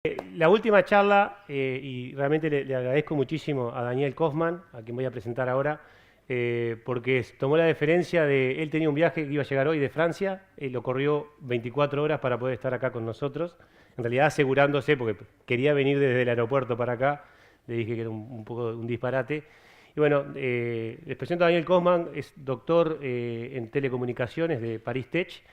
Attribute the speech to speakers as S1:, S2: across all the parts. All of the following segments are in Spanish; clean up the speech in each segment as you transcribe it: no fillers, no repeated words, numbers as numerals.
S1: La última charla, y realmente le agradezco muchísimo a Daniel Kaufman, a quien voy a presentar ahora, porque tomó la deferencia de, él tenía un viaje que iba a llegar hoy de Francia, lo corrió 24 horas para poder estar acá con nosotros, en realidad asegurándose, porque quería venir desde el aeropuerto para acá, le dije que era un poco un disparate. Y bueno, les presento a Daniel Kaufman, es doctor en telecomunicaciones de París Tech,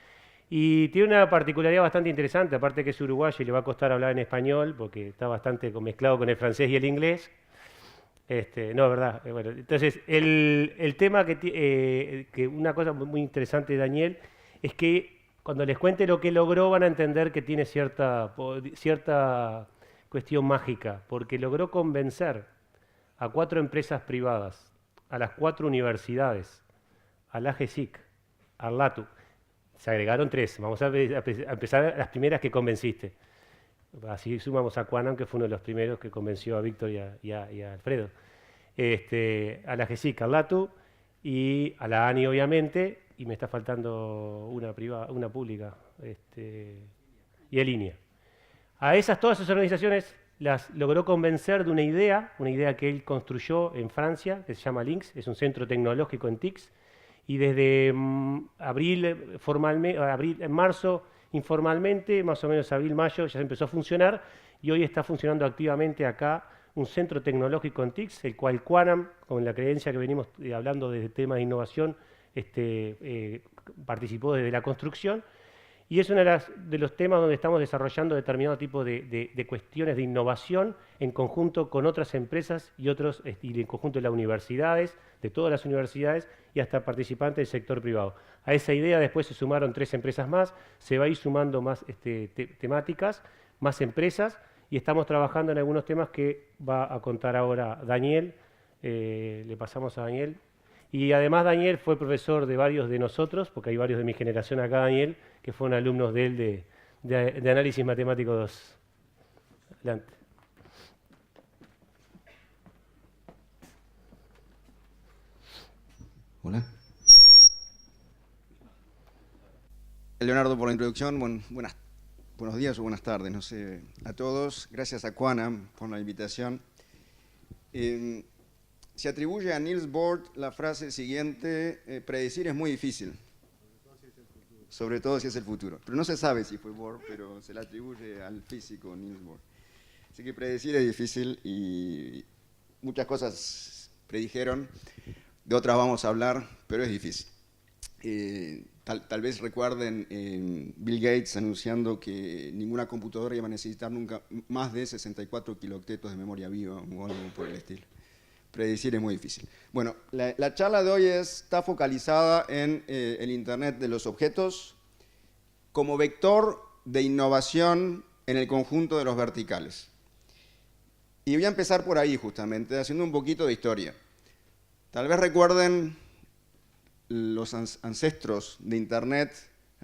S1: y tiene una particularidad bastante interesante, aparte que es uruguayo y le va a costar hablar en español, porque está bastante mezclado con el francés y el inglés. No, verdad. Bueno, entonces, el tema que una cosa muy interesante de Daniel es que cuando les cuente lo que logró van a entender que tiene cierta cuestión mágica, porque logró convencer a 4 empresas privadas, a las 4 universidades, al AGESIC, al LATU. Se agregaron 3. Vamos a empezar las primeras que convenciste. Así sumamos a Quanam, que fue uno de los primeros que convenció a Víctor y a Alfredo. A la GESIC, al LATU y a la ANI, obviamente, y me está faltando una privada, una pública, y a Línea. Todas esas organizaciones las logró convencer de una idea que él construyó en Francia, que se llama Links, es un centro tecnológico en TICS, y desde en marzo informalmente, más o menos abril-mayo, ya se empezó a funcionar y hoy está funcionando activamente acá un centro tecnológico en TICS, el cual Quanam, con la creencia que venimos hablando desde temas de innovación, participó desde la construcción. Y es uno de los temas donde estamos desarrollando determinado tipo de cuestiones de innovación en conjunto con otras empresas y en conjunto de las universidades, de todas las universidades y hasta participantes del sector privado. A esa idea después se sumaron 3 empresas más, se va a ir sumando más temáticas, más empresas, y estamos trabajando en algunos temas que va a contar ahora Daniel. Le pasamos a Daniel. Y además Daniel fue profesor de varios de nosotros, porque hay varios de mi generación acá, Daniel, que fueron alumnos de él de análisis matemático 2. Adelante.
S2: Hola. Leonardo, por la introducción. Buenos días o buenas tardes, no sé, a todos. Gracias a Quanam por la invitación. Se atribuye a Niels Bohr la frase siguiente: predecir es muy difícil, sobre todo si es el futuro. Pero no se sabe si fue Bohr, pero se le atribuye al físico Niels Bohr. Así que predecir es difícil y muchas cosas predijeron, de otras vamos a hablar, pero es difícil. Tal vez recuerden Bill Gates anunciando que ninguna computadora iba a necesitar nunca más de 64 kilooctetos de memoria viva o algo por el estilo. Predecir es muy difícil. Bueno, la charla de hoy está focalizada en el Internet de los objetos como vector de innovación en el conjunto de los verticales. Y voy a empezar por ahí justamente, haciendo un poquito de historia. Tal vez recuerden los ancestros de Internet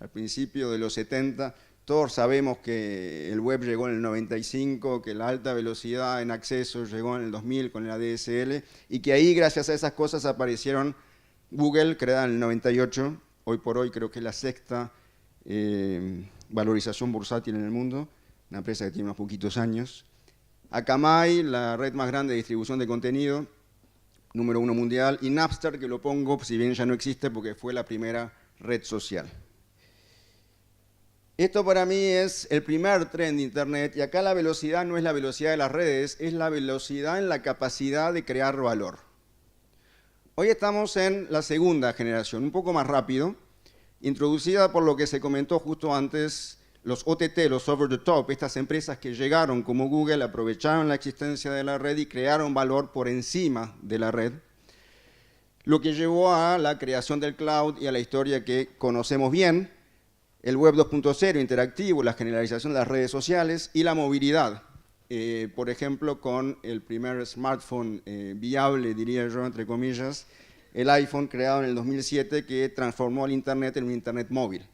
S2: al principio de los 70. Todos sabemos que el web llegó en el 95, que la alta velocidad en acceso llegó en el 2000 con la DSL, y que ahí, gracias a esas cosas, aparecieron Google, creada en el 98. Hoy por hoy creo que es la 6ª valorización bursátil en el mundo, una empresa que tiene unos poquitos años. Akamai, la red más grande de distribución de contenido, número 1 mundial, y Napster, que lo pongo, si bien ya no existe, porque fue la primera red social. Esto para mí es el primer tren de Internet, y acá la velocidad no es la velocidad de las redes, es la velocidad en la capacidad de crear valor. Hoy estamos en la segunda generación, un poco más rápido, introducida por lo que se comentó justo antes, los OTT, los over the top, estas empresas que llegaron como Google, aprovecharon la existencia de la red y crearon valor por encima de la red, lo que llevó a la creación del cloud y a la historia que conocemos bien, el web 2.0 interactivo, la generalización de las redes sociales y la movilidad. Por ejemplo, con el primer smartphone viable, diría yo, entre comillas, el iPhone, creado en el 2007, que transformó el Internet en un Internet móvil.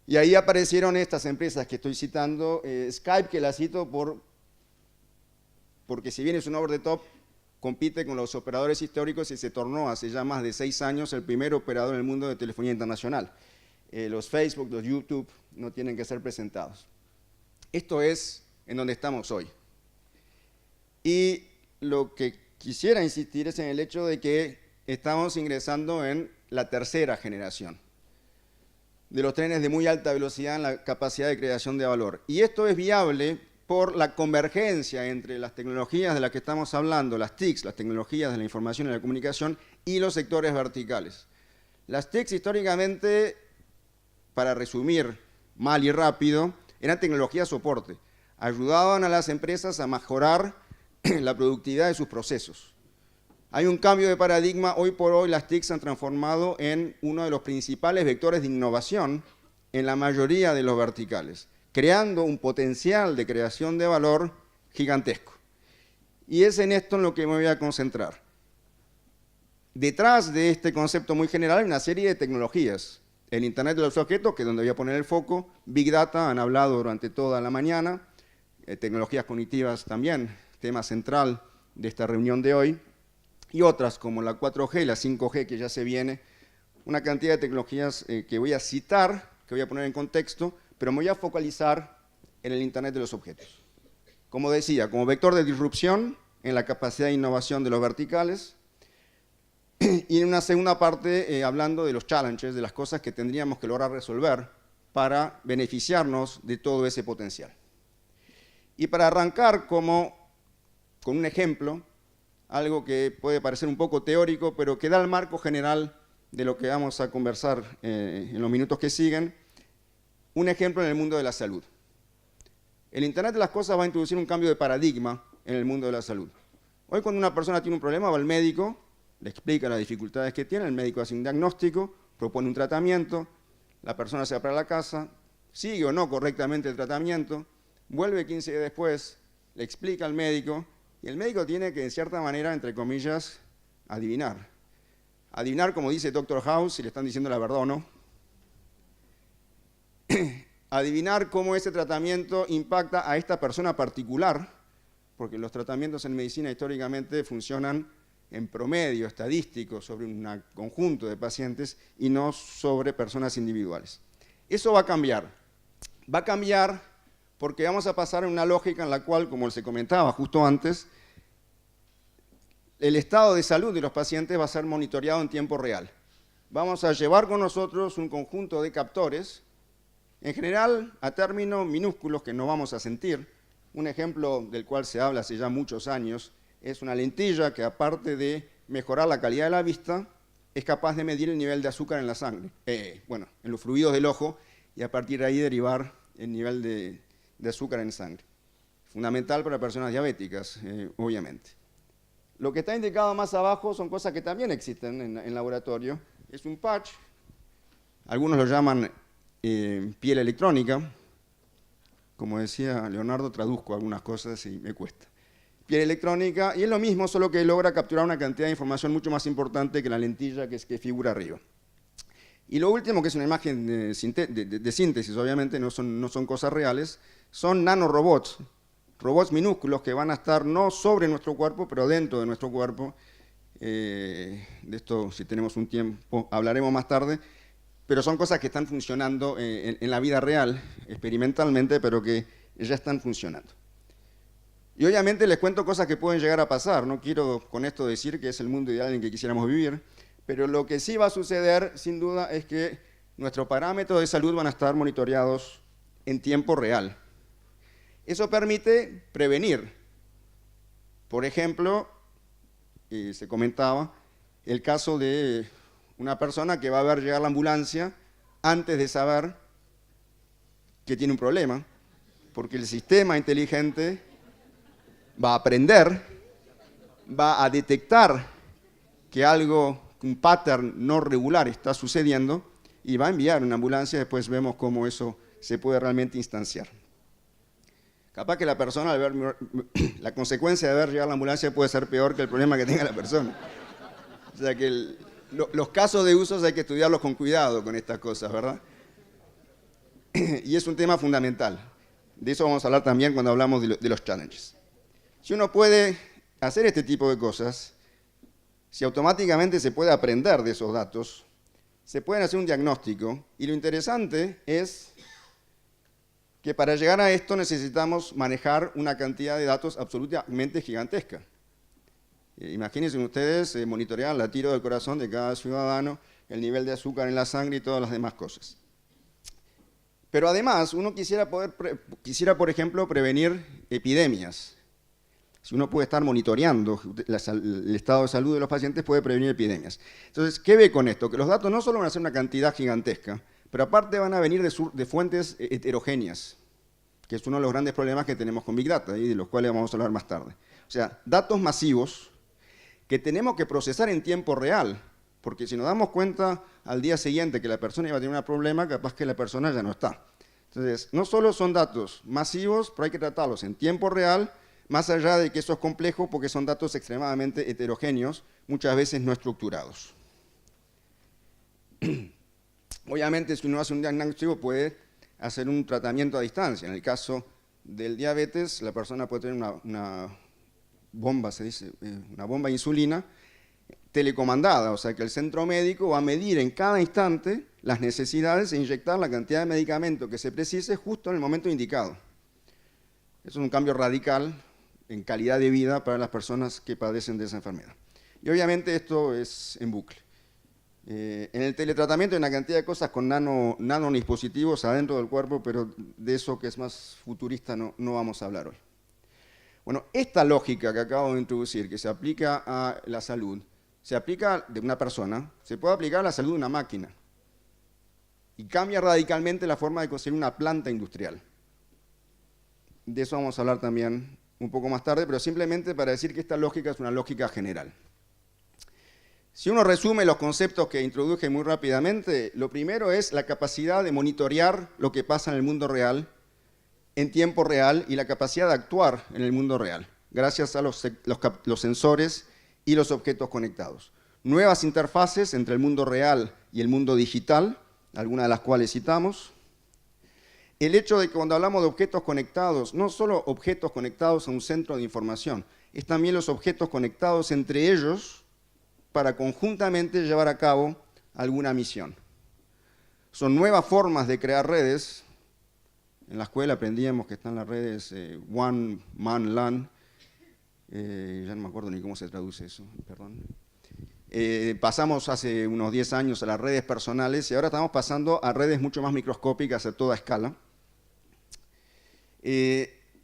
S2: Y ahí aparecieron estas empresas que estoy citando, Skype, que la cito porque si bien es un over the top, compite con los operadores históricos y se tornó hace ya más de 6 años el primer operador en el mundo de telefonía internacional. Los Facebook, los YouTube no tienen que ser presentados. Esto es en donde estamos hoy. Y lo que quisiera insistir es en el hecho de que estamos ingresando en la tercera generación de los trenes de muy alta velocidad en la capacidad de creación de valor. Y esto es viable por la convergencia entre las tecnologías de las que estamos hablando, las TICs, las tecnologías de la información y la comunicación, y los sectores verticales. Las TICs históricamente, para resumir mal y rápido, eran tecnologías soporte. Ayudaban a las empresas a mejorar la productividad de sus procesos. Hay un cambio de paradigma. Hoy por hoy las TIC se han transformado en uno de los principales vectores de innovación en la mayoría de los verticales, creando un potencial de creación de valor gigantesco. Y es en esto en lo que me voy a concentrar. Detrás de este concepto muy general hay una serie de tecnologías. El Internet de los objetos, que es donde voy a poner el foco, Big Data, han hablado durante toda la mañana, tecnologías cognitivas también, tema central de esta reunión de hoy, y otras como la 4G, la 5G que ya se viene, una cantidad de tecnologías que voy a citar, que voy a poner en contexto, pero me voy a focalizar en el Internet de los objetos. Como decía, como vector de disrupción en la capacidad de innovación de los verticales, y en una segunda parte hablando de los challenges, de las cosas que tendríamos que lograr resolver para beneficiarnos de todo ese potencial. Y para arrancar con un ejemplo, algo que puede parecer un poco teórico, pero que da el marco general de lo que vamos a conversar en los minutos que siguen, un ejemplo en el mundo de la salud. El Internet de las cosas va a introducir un cambio de paradigma en el mundo de la salud. Hoy cuando una persona tiene un problema va al médico, le explica las dificultades que tiene, el médico hace un diagnóstico, propone un tratamiento, la persona se va para la casa, sigue o no correctamente el tratamiento, vuelve 15 días después, le explica al médico, y el médico tiene que, en cierta manera, entre comillas, adivinar. Adivinar, como dice Dr. House, si le están diciendo la verdad o no. Adivinar cómo ese tratamiento impacta a esta persona particular, porque los tratamientos en medicina históricamente funcionan en promedio estadístico sobre un conjunto de pacientes y no sobre personas individuales. Eso va a cambiar. Va a cambiar porque vamos a pasar a una lógica en la cual, como se comentaba justo antes, el estado de salud de los pacientes va a ser monitoreado en tiempo real. Vamos a llevar con nosotros un conjunto de captores, en general a términos minúsculos que no vamos a sentir. Un ejemplo del cual se habla hace ya muchos años es una lentilla que, aparte de mejorar la calidad de la vista, es capaz de medir el nivel de azúcar en la sangre, en los fluidos del ojo, y a partir de ahí derivar el nivel de azúcar en sangre. Fundamental para personas diabéticas, obviamente. Lo que está indicado más abajo son cosas que también existen en laboratorio. Es un patch, algunos lo llaman piel electrónica. Como decía Leonardo, traduzco algunas cosas y me cuesta. Piel electrónica, y es lo mismo, solo que logra capturar una cantidad de información mucho más importante que la lentilla que figura arriba. Y lo último, que es una imagen de síntesis, obviamente no son cosas reales, son nanorobots, robots minúsculos que van a estar no sobre nuestro cuerpo, pero dentro de nuestro cuerpo. De esto, si tenemos un tiempo, hablaremos más tarde, pero son cosas que están funcionando en la vida real, experimentalmente, pero que ya están funcionando. Y obviamente les cuento cosas que pueden llegar a pasar. No quiero con esto decir que es el mundo ideal en que quisiéramos vivir, pero lo que sí va a suceder, sin duda, es que nuestros parámetros de salud van a estar monitoreados en tiempo real. Eso permite prevenir. Por ejemplo, se comentaba el caso de una persona que va a ver llegar la ambulancia antes de saber que tiene un problema, porque el sistema inteligente va a aprender, va a detectar que un pattern no regular está sucediendo y va a enviar una ambulancia. Después vemos cómo eso se puede realmente instanciar. Capaz que la persona, la consecuencia de ver llegar la ambulancia puede ser peor que el problema que tenga la persona. O sea que los casos de usos hay que estudiarlos con cuidado con estas cosas, ¿verdad? Y es un tema fundamental. De eso vamos a hablar también cuando hablamos de los challenges. Si uno puede hacer este tipo de cosas, si automáticamente se puede aprender de esos datos, se puede hacer un diagnóstico, y lo interesante es que para llegar a esto necesitamos manejar una cantidad de datos absolutamente gigantesca. Imagínense ustedes monitorear el latido del corazón de cada ciudadano, el nivel de azúcar en la sangre y todas las demás cosas. Pero además, uno quisiera, por ejemplo, prevenir epidemias. Si uno puede estar monitoreando el estado de salud de los pacientes, puede prevenir epidemias. Entonces, ¿qué ve con esto? Que los datos no solo van a ser una cantidad gigantesca, pero aparte van a venir de fuentes heterogéneas, que es uno de los grandes problemas que tenemos con Big Data, y de los cuales vamos a hablar más tarde. O sea, datos masivos que tenemos que procesar en tiempo real, porque si nos damos cuenta al día siguiente que la persona iba a tener un problema, capaz que la persona ya no está. Entonces, no solo son datos masivos, pero hay que tratarlos en tiempo real, más allá de que eso es complejo, porque son datos extremadamente heterogéneos, muchas veces no estructurados. Obviamente, si uno hace un diagnóstico, puede hacer un tratamiento a distancia. En el caso del diabetes, la persona puede tener una bomba, se dice, una bomba de insulina telecomandada, o sea que el centro médico va a medir en cada instante las necesidades e inyectar la cantidad de medicamento que se precise justo en el momento indicado. Eso es un cambio radical en calidad de vida para las personas que padecen de esa enfermedad. Y obviamente esto es en bucle. En el teletratamiento hay una cantidad de cosas con nanodispositivos adentro del cuerpo, pero de eso que es más futurista no vamos a hablar hoy. Bueno, esta lógica que acabo de introducir, que se aplica a la salud, se aplica de una persona, se puede aplicar a la salud de una máquina. Y cambia radicalmente la forma de construir una planta industrial. De eso vamos a hablar también un poco más tarde, pero simplemente para decir que esta lógica es una lógica general. Si uno resume los conceptos que introduje muy rápidamente, lo primero es la capacidad de monitorear lo que pasa en el mundo real, en tiempo real, y la capacidad de actuar en el mundo real, gracias a los sensores y los objetos conectados. Nuevas interfaces entre el mundo real y el mundo digital, algunas de las cuales citamos. El hecho de que cuando hablamos de objetos conectados, no solo objetos conectados a un centro de información, es también los objetos conectados entre ellos para conjuntamente llevar a cabo alguna misión. Son nuevas formas de crear redes. En la escuela aprendíamos que están las redes One Man LAN, ya no me acuerdo ni cómo se traduce eso, perdón. Pasamos hace unos 10 años a las redes personales y ahora estamos pasando a redes mucho más microscópicas a toda escala.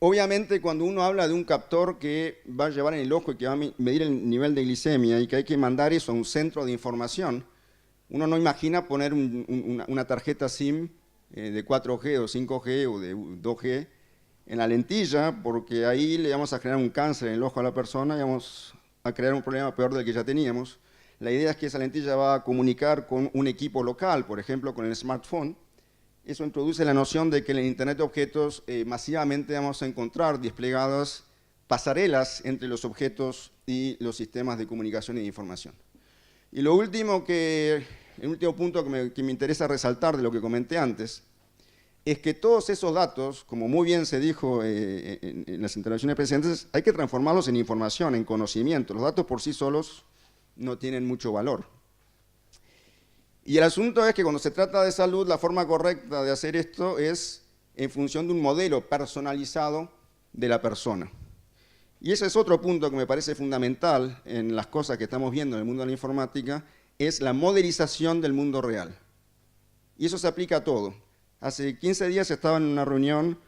S2: Obviamente, cuando uno habla de un captor que va a llevar en el ojo y que va a medir el nivel de glicemia y que hay que mandar eso a un centro de información, uno no imagina poner una tarjeta SIM de 4G o 5G o de 2G en la lentilla, porque ahí le vamos a generar un cáncer en el ojo a la persona y vamos a crear un problema peor del que ya teníamos. La idea es que esa lentilla va a comunicar con un equipo local, por ejemplo, con el smartphone. Eso introduce la noción de que en el Internet de objetos masivamente vamos a encontrar desplegadas pasarelas entre los objetos y los sistemas de comunicación y de información. Y el último punto que me interesa resaltar de lo que comenté antes, es que todos esos datos, como muy bien se dijo en las intervenciones precedentes, hay que transformarlos en información, en conocimiento. Los datos por sí solos no tienen mucho valor. Y el asunto es que cuando se trata de salud, la forma correcta de hacer esto es en función de un modelo personalizado de la persona. Y ese es otro punto que me parece fundamental en las cosas que estamos viendo en el mundo de la informática, es la modelización del mundo real. Y eso se aplica a todo. Hace 15 días estaba en una reunión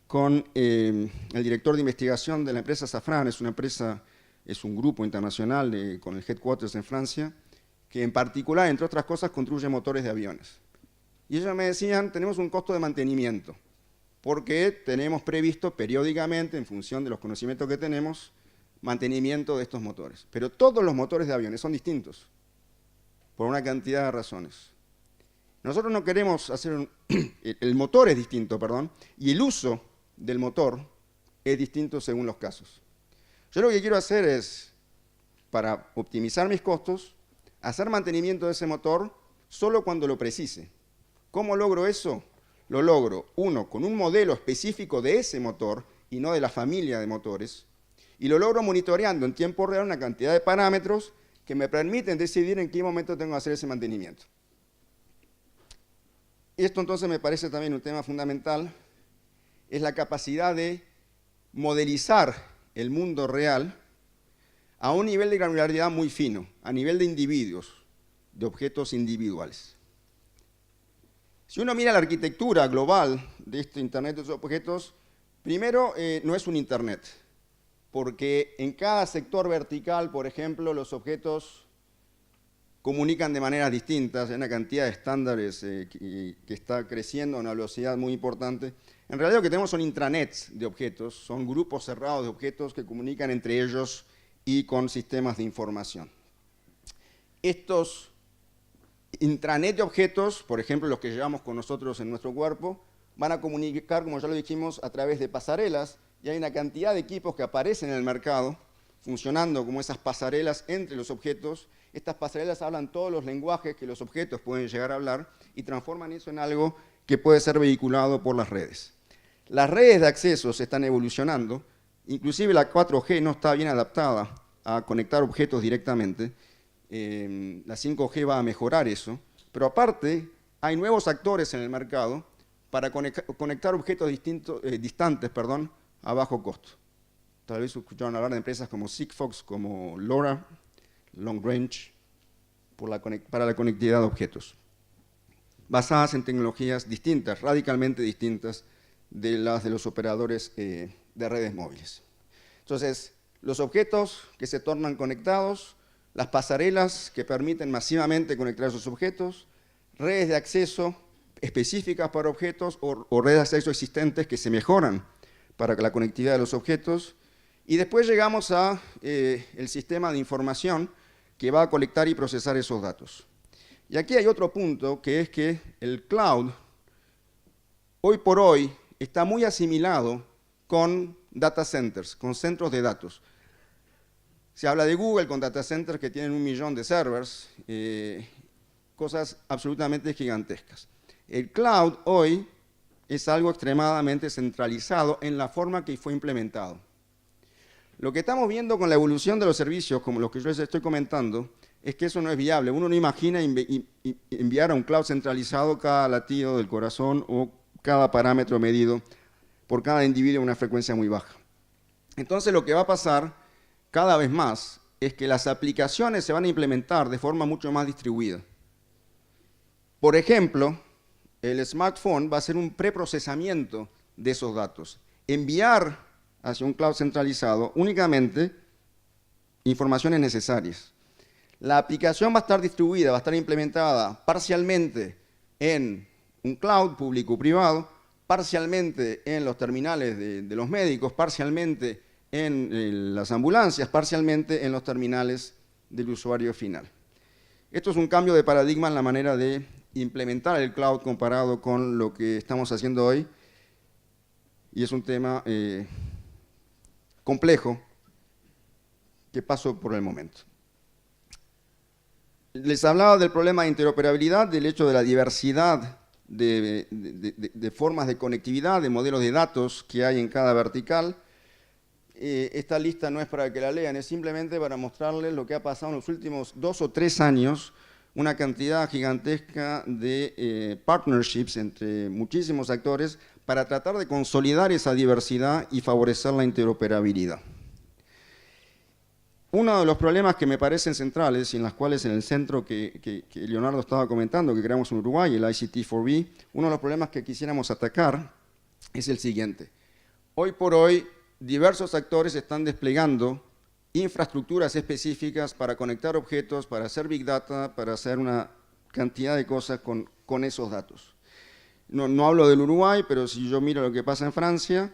S2: con el director de investigación de la empresa Safran, es un grupo internacional con el headquarters en Francia, que en particular, entre otras cosas, construye motores de aviones. Y ellos me decían, tenemos un costo de mantenimiento, porque tenemos previsto periódicamente, en función de los conocimientos que tenemos, mantenimiento de estos motores. Pero todos los motores de aviones son distintos, por una cantidad de razones. Nosotros no queremos hacer el motor es distinto, perdón, y el uso del motor es distinto según los casos. Yo lo que quiero hacer es, para optimizar mis costos, hacer mantenimiento de ese motor solo cuando lo precise. ¿Cómo logro eso? Lo logro, uno, con un modelo específico de ese motor y no de la familia de motores, y lo logro monitoreando en tiempo real una cantidad de parámetros que me permiten decidir en qué momento tengo que hacer ese mantenimiento. Esto entonces me parece también un tema fundamental, es la capacidad de modelizar el mundo real a un nivel de granularidad muy fino, a nivel de individuos, de objetos individuales. Si uno mira la arquitectura global de este Internet de los objetos, primero, no es un Internet, porque en cada sector vertical, por ejemplo, los objetos comunican de maneras distintas, hay una cantidad de estándares que está creciendo a una velocidad muy importante. En realidad lo que tenemos son intranets de objetos, son grupos cerrados de objetos que comunican entre ellos y con sistemas de información. Estos intranet de objetos, por ejemplo los que llevamos con nosotros en nuestro cuerpo, van a comunicar, como ya lo dijimos, a través de pasarelas, y hay una cantidad de equipos que aparecen en el mercado, funcionando como esas pasarelas entre los objetos. Estas pasarelas hablan todos los lenguajes que los objetos pueden llegar a hablar y transforman eso en algo que puede ser vehiculado por las redes. Las redes de acceso se están evolucionando, inclusive la 4G no está bien adaptada a conectar objetos directamente. La 5G va a mejorar eso, pero aparte hay nuevos actores en el mercado para conectar objetos distantes a bajo costo. Tal vez escucharon hablar de empresas como Sigfox, como LoRa, Long Range, para la conectividad de objetos, basadas en tecnologías distintas, radicalmente distintas de las de los operadores de redes móviles. Entonces, los objetos que se tornan conectados, las pasarelas que permiten masivamente conectar esos objetos, redes de acceso específicas para objetos o redes de acceso existentes que se mejoran para la conectividad de los objetos, y después llegamos a el sistema de información que va a colectar y procesar esos datos. Y aquí hay otro punto, que es que el cloud, hoy por hoy, está muy asimilado con data centers, con centros de datos. Se habla de Google con data centers que tienen 1 millón de servers, cosas absolutamente gigantescas. El cloud hoy es algo extremadamente centralizado en la forma que fue implementado. Lo que estamos viendo con la evolución de los servicios, como los que yo les estoy comentando, es que eso no es viable. Uno no imagina enviar a un cloud centralizado cada latido del corazón o cada parámetro medido por cada individuo a una frecuencia muy baja. Entonces lo que va a pasar cada vez más es que las aplicaciones se van a implementar de forma mucho más distribuida. Por ejemplo, el smartphone va a hacer un preprocesamiento de esos datos, enviar hacia un cloud centralizado únicamente informaciones necesarias. La aplicación va a estar distribuida, va a estar implementada parcialmente en un cloud público o privado, parcialmente en los terminales de los médicos, parcialmente en las ambulancias, parcialmente en los terminales del usuario final. Esto es un cambio de paradigma en la manera de implementar el cloud comparado con lo que estamos haciendo hoy, y es un tema complejo que paso por el momento. Les hablaba del problema de interoperabilidad, del hecho de la diversidad de formas de conectividad, de modelos de datos que hay en cada vertical. Esta lista no es para que la lean, es simplemente para mostrarles lo que ha pasado en los últimos 2 o 3 años, una cantidad gigantesca de partnerships entre muchísimos actores para tratar de consolidar esa diversidad y favorecer la interoperabilidad. Uno de los problemas que me parecen centrales y en las cuales en el centro que Leonardo estaba comentando, que creamos en Uruguay, el ICT4B, uno de los problemas que quisiéramos atacar es el siguiente. Hoy por hoy, diversos actores están desplegando infraestructuras específicas para conectar objetos, para hacer Big Data, para hacer una cantidad de cosas con esos datos. No hablo del Uruguay, pero si yo miro lo que pasa en Francia,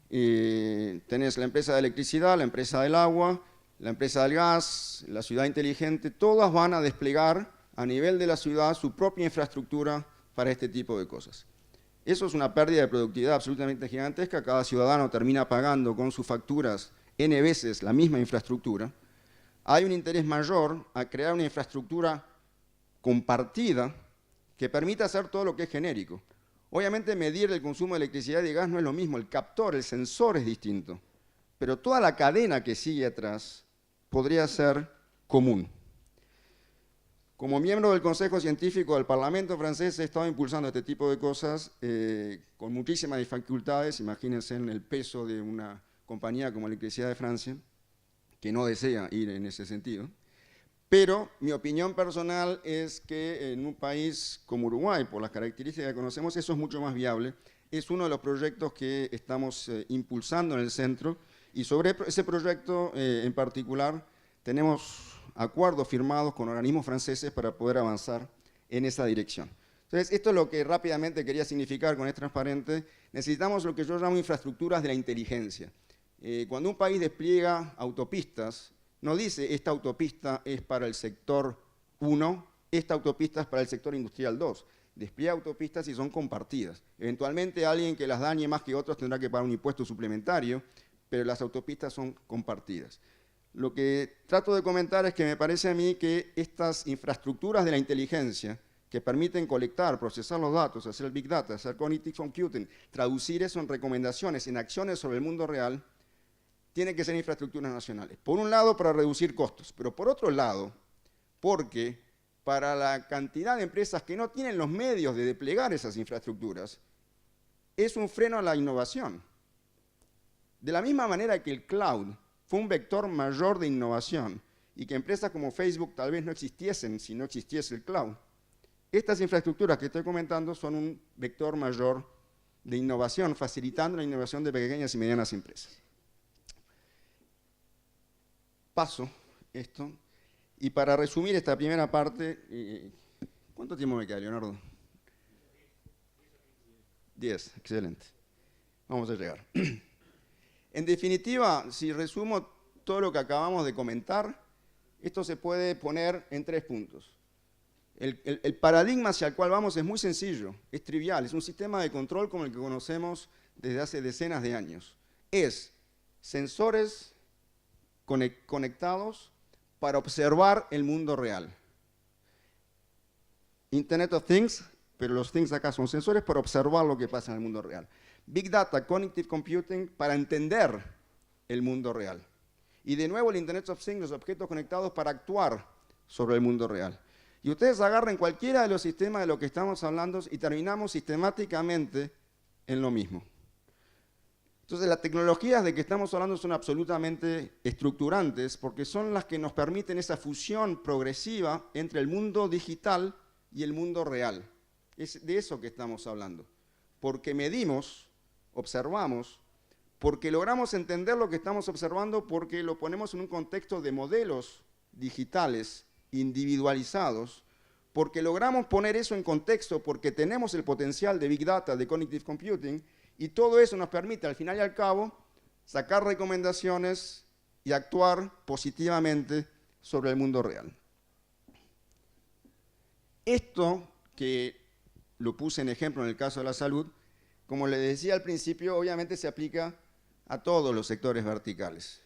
S2: tenés la empresa de electricidad, la empresa del agua, la empresa del gas, la ciudad inteligente, todas van a desplegar a nivel de la ciudad su propia infraestructura para este tipo de cosas. Eso es una pérdida de productividad absolutamente gigantesca. Cada ciudadano termina pagando con sus facturas N veces la misma infraestructura. Hay un interés mayor a crear una infraestructura compartida que permita hacer todo lo que es genérico. Obviamente medir el consumo de electricidad y de gas no es lo mismo, el captor, el sensor es distinto, pero toda la cadena que sigue atrás podría ser común. Como miembro del Consejo Científico del Parlamento francés he estado impulsando este tipo de cosas con muchísimas dificultades. Imagínense en el peso de una compañía como Electricidad de Francia, que no desea ir en ese sentido. Pero mi opinión personal es que en un país como Uruguay, por las características que conocemos, eso es mucho más viable. Es uno de los proyectos que estamos impulsando en el centro, y sobre ese proyecto en particular tenemos acuerdos firmados con organismos franceses para poder avanzar en esa dirección. Entonces, esto es lo que rápidamente quería significar con Es Transparente. Necesitamos lo que yo llamo infraestructuras de la inteligencia. Cuando un país despliega autopistas, no dice esta autopista es para el sector 1, esta autopista es para el sector industrial 2. Despliega autopistas y son compartidas. Eventualmente alguien que las dañe más que otros tendrá que pagar un impuesto suplementario, pero las autopistas son compartidas. Lo que trato de comentar es que me parece a mí que estas infraestructuras de la inteligencia que permiten colectar, procesar los datos, hacer el Big Data, hacer Cognitive Computing, traducir eso en recomendaciones, en acciones sobre el mundo real, tienen que ser infraestructuras nacionales. Por un lado, para reducir costos, pero por otro lado, porque para la cantidad de empresas que no tienen los medios de desplegar esas infraestructuras, es un freno a la innovación. De la misma manera que el cloud fue un vector mayor de innovación y que empresas como Facebook tal vez no existiesen si no existiese el cloud, estas infraestructuras que estoy comentando son un vector mayor de innovación, facilitando la innovación de pequeñas y medianas empresas. Paso esto, y para resumir esta primera parte, ¿cuánto tiempo me queda, Leonardo? 10, excelente. Vamos a llegar. En definitiva, si resumo todo lo que acabamos de comentar, esto se puede poner en 3 puntos. El paradigma hacia el cual vamos es muy sencillo, es trivial, es un sistema de control como el que conocemos desde hace decenas de años. Es sensores conectados para observar el mundo real. Internet of Things, pero los things acá son sensores para observar lo que pasa en el mundo real. Big Data, Cognitive Computing, para entender el mundo real. Y de nuevo el Internet of Things, los objetos conectados para actuar sobre el mundo real. Y ustedes agarren cualquiera de los sistemas de lo que estamos hablando y terminamos sistemáticamente en lo mismo. Entonces, las tecnologías de que estamos hablando son absolutamente estructurantes porque son las que nos permiten esa fusión progresiva entre el mundo digital y el mundo real. Es de eso que estamos hablando. Porque medimos, observamos, porque logramos entender lo que estamos observando, porque lo ponemos en un contexto de modelos digitales individualizados, porque logramos poner eso en contexto, porque tenemos el potencial de Big Data, de Cognitive Computing, y todo eso nos permite, al final y al cabo, sacar recomendaciones y actuar positivamente sobre el mundo real. Esto, que lo puse en ejemplo en el caso de la salud, como les decía al principio, obviamente se aplica a todos los sectores verticales.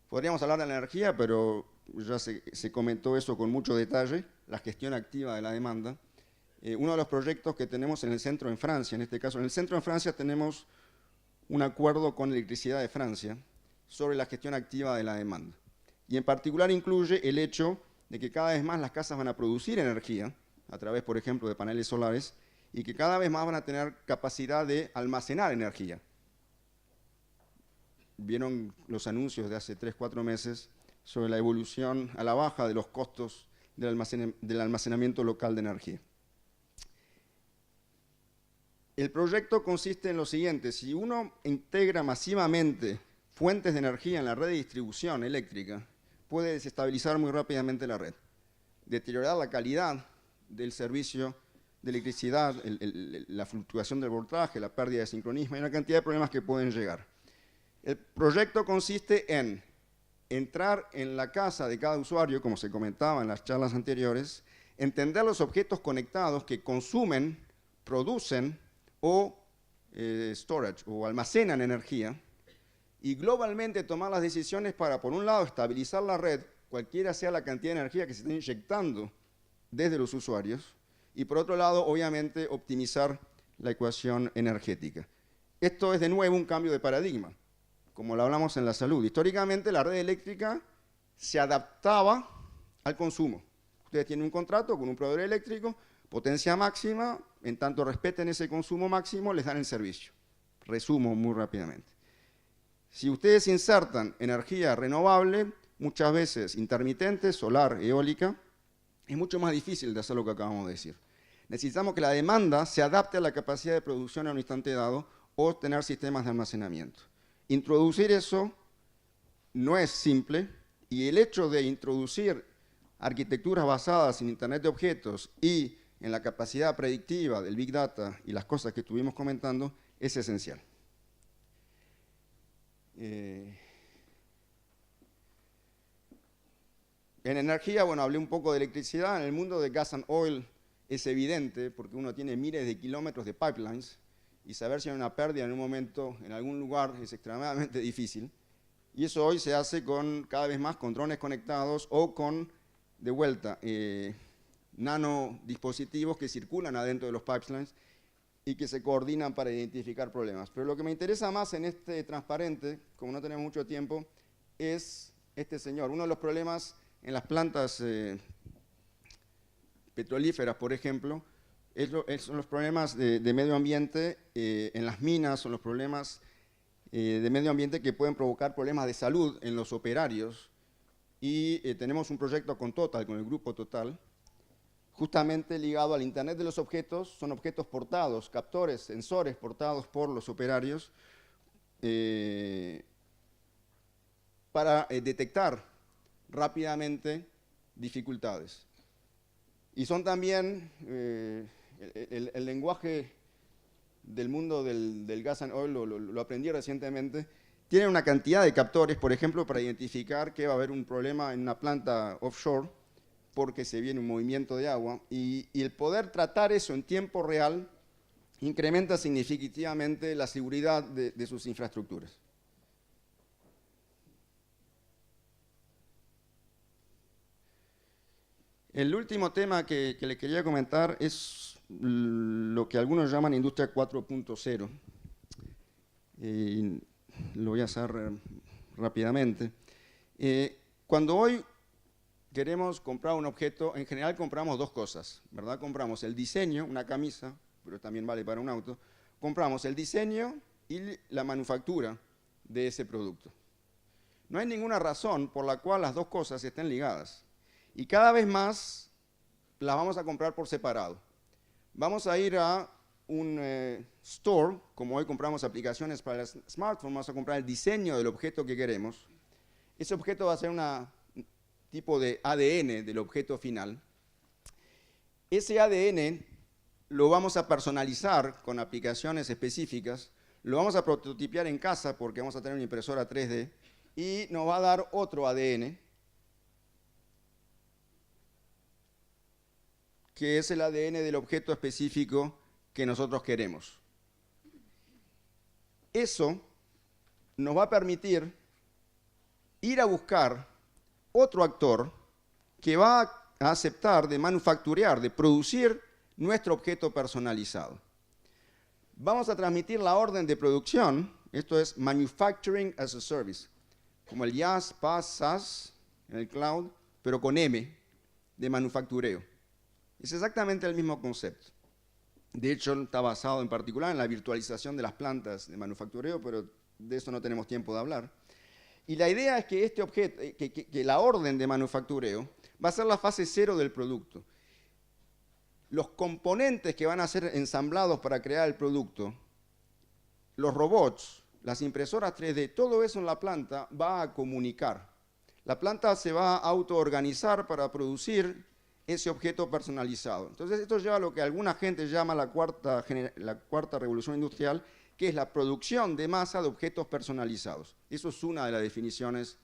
S2: Podríamos hablar de la energía, pero ya se comentó eso con mucho detalle, la gestión activa de la demanda. Uno de los proyectos que tenemos en el centro en Francia, en este caso, en el centro en Francia tenemos un acuerdo con Electricidad de Francia sobre la gestión activa de la demanda. Y en particular incluye el hecho de que cada vez más las casas van a producir energía, a través, por ejemplo, de paneles solares, y que cada vez más van a tener capacidad de almacenar energía. Vieron los anuncios de hace 3 o 4 meses sobre la evolución a la baja de los costos del almacenamiento local de energía. El proyecto consiste en lo siguiente: si uno integra masivamente fuentes de energía en la red de distribución eléctrica, puede desestabilizar muy rápidamente la red, deteriorar la calidad del servicio de electricidad, la fluctuación del voltaje, la pérdida de sincronismo, y una cantidad de problemas que pueden llegar. El proyecto consiste en entrar en la casa de cada usuario, como se comentaba en las charlas anteriores, entender los objetos conectados que consumen, producen o storage o almacenan energía, y globalmente tomar las decisiones para, por un lado, estabilizar la red, cualquiera sea la cantidad de energía que se está inyectando desde los usuarios, y por otro lado, obviamente, optimizar la ecuación energética. Esto es de nuevo un cambio de paradigma, como lo hablamos en la salud. Históricamente la red eléctrica se adaptaba al consumo. Ustedes tienen un contrato con un proveedor eléctrico, potencia máxima, en tanto respeten ese consumo máximo, les dan el servicio. Resumo muy rápidamente. Si ustedes insertan energía renovable, muchas veces intermitente, solar, eólica, es mucho más difícil de hacer lo que acabamos de decir. Necesitamos que la demanda se adapte a la capacidad de producción en un instante dado o tener sistemas de almacenamiento. Introducir eso no es simple, y el hecho de introducir arquitecturas basadas en Internet de objetos y en la capacidad predictiva del Big Data y las cosas que estuvimos comentando es esencial. En energía, bueno, hablé un poco de electricidad. En el mundo de gas and oil es evidente, porque uno tiene miles de kilómetros de pipelines, y saber si hay una pérdida en un momento, en algún lugar, es extremadamente difícil. Y eso hoy se hace con, cada vez más, con drones conectados o con, de vuelta, nanodispositivos que circulan adentro de los pipelines y que se coordinan para identificar problemas. Pero lo que me interesa más en este transparente, como no tenemos mucho tiempo, es este señor. Uno de los problemas en las plantas petrolíferas, por ejemplo, son los problemas de medio ambiente. En las minas son los problemas de medio ambiente que pueden provocar problemas de salud en los operarios. Y tenemos un proyecto con Total, con el grupo Total, justamente ligado al Internet de los objetos. Son objetos portados, captores, sensores portados por los operarios para detectar rápidamente dificultades. Y son también el lenguaje del mundo del gas and oil, lo aprendí recientemente. Tienen una cantidad de captores, por ejemplo, para identificar que va a haber un problema en una planta offshore porque se viene un movimiento de agua, y el poder tratar eso en tiempo real incrementa significativamente la seguridad de sus infraestructuras. El último tema que le quería comentar es lo que algunos llaman industria 4.0. Lo voy a hacer rápidamente. Cuando hoy queremos comprar un objeto, en general compramos dos cosas, ¿verdad? Compramos el diseño, una camisa, pero también vale para un auto. Compramos el diseño y la manufactura de ese producto. No hay ninguna razón por la cual las dos cosas estén ligadas. Y cada vez más las vamos a comprar por separado. Vamos a ir a un store, como hoy compramos aplicaciones para el smartphone, vamos a comprar el diseño del objeto que queremos. Ese objeto va a ser un tipo de ADN del objeto final. Ese ADN lo vamos a personalizar con aplicaciones específicas, lo vamos a prototipiar en casa porque vamos a tener una impresora 3D y nos va a dar otro ADN, que es el ADN del objeto específico que nosotros queremos. Eso nos va a permitir ir a buscar otro actor que va a aceptar de manufacturear, de producir nuestro objeto personalizado. Vamos a transmitir la orden de producción, esto es Manufacturing as a Service, como el IaaS, PaaS, SaaS en el cloud, pero con M, de manufactureo. Es exactamente el mismo concepto. De hecho, está basado en particular en la virtualización de las plantas de manufactureo, pero de eso no tenemos tiempo de hablar. Y la idea es que este objeto, que la orden de manufactureo va a ser la fase cero del producto. Los componentes que van a ser ensamblados para crear el producto, los robots, las impresoras 3D, todo eso en la planta va a comunicar. La planta se va a autoorganizar para producir ese objeto personalizado. Entonces, esto lleva a lo que alguna gente llama la cuarta revolución industrial, que es la producción de masa de objetos personalizados. Eso es una de las definiciones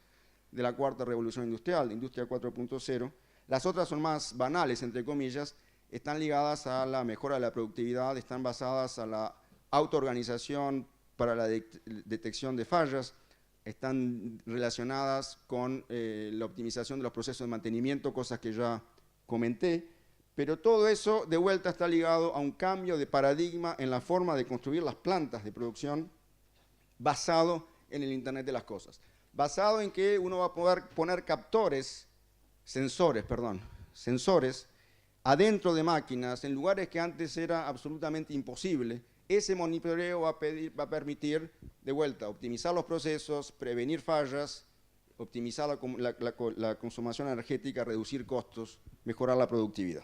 S2: de la cuarta revolución industrial, de Industria 4.0. Las otras son más banales, entre comillas, están ligadas a la mejora de la productividad, están basadas a la autoorganización para la detección de fallas, están relacionadas con la optimización de los procesos de mantenimiento, cosas que ya comenté, pero todo eso de vuelta está ligado a un cambio de paradigma en la forma de construir las plantas de producción basado en el Internet de las cosas, basado en que uno va a poder poner sensores, sensores adentro de máquinas, en lugares que antes era absolutamente imposible. Ese monitoreo va a permitir, de vuelta, optimizar los procesos, prevenir fallas, optimizar la consumación energética, reducir costos, mejorar la productividad.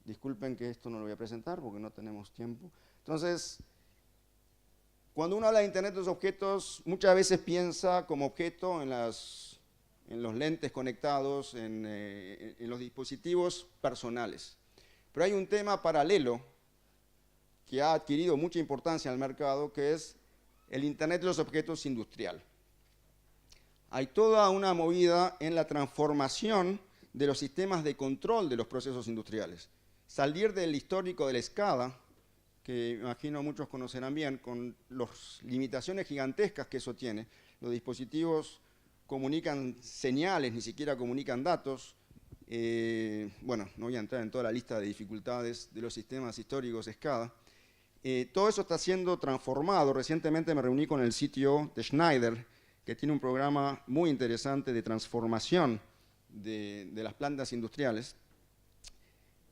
S2: Disculpen que esto no lo voy a presentar porque no tenemos tiempo. Entonces, cuando uno habla de Internet de los objetos, muchas veces piensa como objeto en los lentes conectados, en los dispositivos personales. Pero hay un tema paralelo que ha adquirido mucha importancia en el mercado, que es el Internet de los objetos industrial. Hay toda una movida en la transformación de los sistemas de control de los procesos industriales. Salir del histórico de la SCADA, que imagino muchos conocerán bien, con las limitaciones gigantescas que eso tiene. Los dispositivos comunican señales, ni siquiera comunican datos. Bueno, no voy a entrar en toda la lista de dificultades de los sistemas históricos SCADA. Todo eso está siendo transformado. Recientemente me reuní con el CTO de Schneider, que tiene un programa muy interesante de transformación de las plantas industriales,